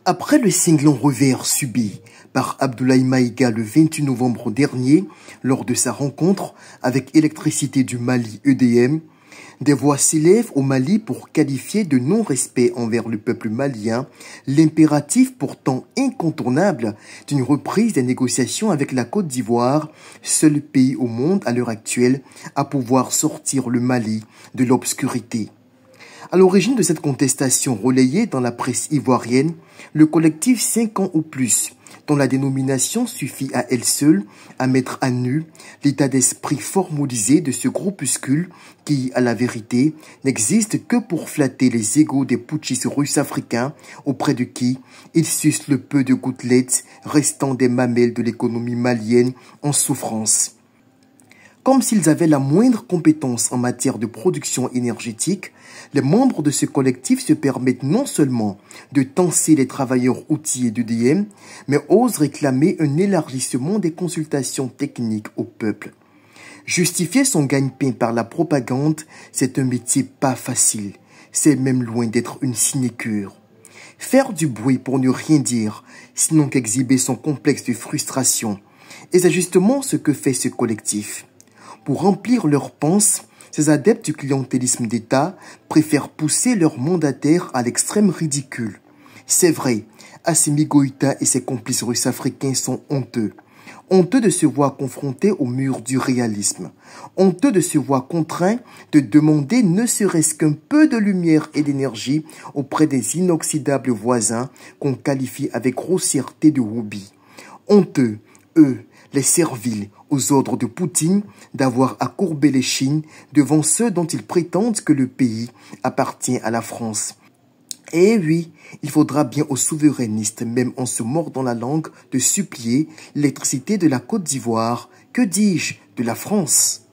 Après le cinglant revers subi par Abdoulaye Maïga le 28 novembre dernier lors de sa rencontre avec Électricité du Mali EDM, des voix s'élèvent au Mali pour qualifier de non-respect envers le peuple malien l'impératif pourtant incontournable d'une reprise des négociations avec la Côte d'Ivoire, seul pays au monde à l'heure actuelle à pouvoir sortir le Mali de l'obscurité. À l'origine de cette contestation relayée dans la presse ivoirienne, le collectif 5 ans ou plus, dont la dénomination suffit à elle seule à mettre à nu l'état d'esprit formalisé de ce groupuscule qui, à la vérité, n'existe que pour flatter les égos des putschistes russes africains auprès de qui ils sucent le peu de gouttelettes restant des mamelles de l'économie malienne en souffrance. Comme s'ils avaient la moindre compétence en matière de production énergétique, les membres de ce collectif se permettent non seulement de tancer les travailleurs outillés d'EDM, mais osent réclamer un élargissement des consultations techniques au peuple. Justifier son gagne-pain par la propagande, c'est un métier pas facile. C'est même loin d'être une sinécure. Faire du bruit pour ne rien dire, sinon qu'exhiber son complexe de frustration. Et c'est justement ce que fait ce collectif. Pour remplir leurs penses, ces adeptes du clientélisme d'État préfèrent pousser leurs mandataires à l'extrême ridicule. C'est vrai, Assimi Goïta et ses complices russes africains sont honteux. Honteux de se voir confrontés au mur du réalisme. Honteux de se voir contraints de demander ne serait-ce qu'un peu de lumière et d'énergie auprès des inoxydables voisins qu'on qualifie avec grossièreté de Woubi. Honteux, eux, les serviles, aux ordres de Poutine, d'avoir à courber les chines devant ceux dont ils prétendent que le pays appartient à la France. Et oui, il faudra bien aux souverainistes, même en se mordant la langue, de supplier l'électricité de la Côte d'Ivoire, que dis-je, de la France.